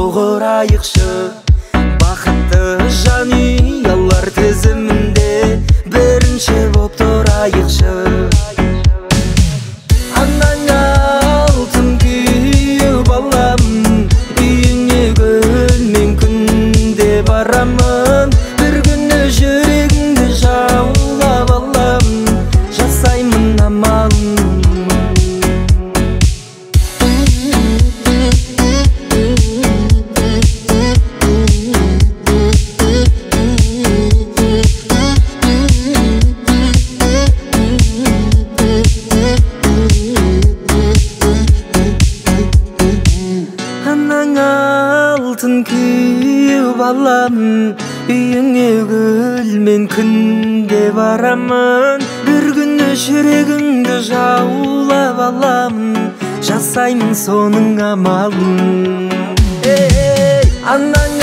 соғырайықшы. Бақытты жанұялар тізімінде бірінші боп тұрайықшы. Анаңа алтын күйеу балам, үйіңе гүл мен күнде барамын. Бір күні жүрегіңді жаулап алам, жасаймын амалын. Алтын күйеу балам, үйіңе гүл мен күнде барамын. Бір күні жүрегіңді жаулап аламын, жасаймын соның амалын. Анаңа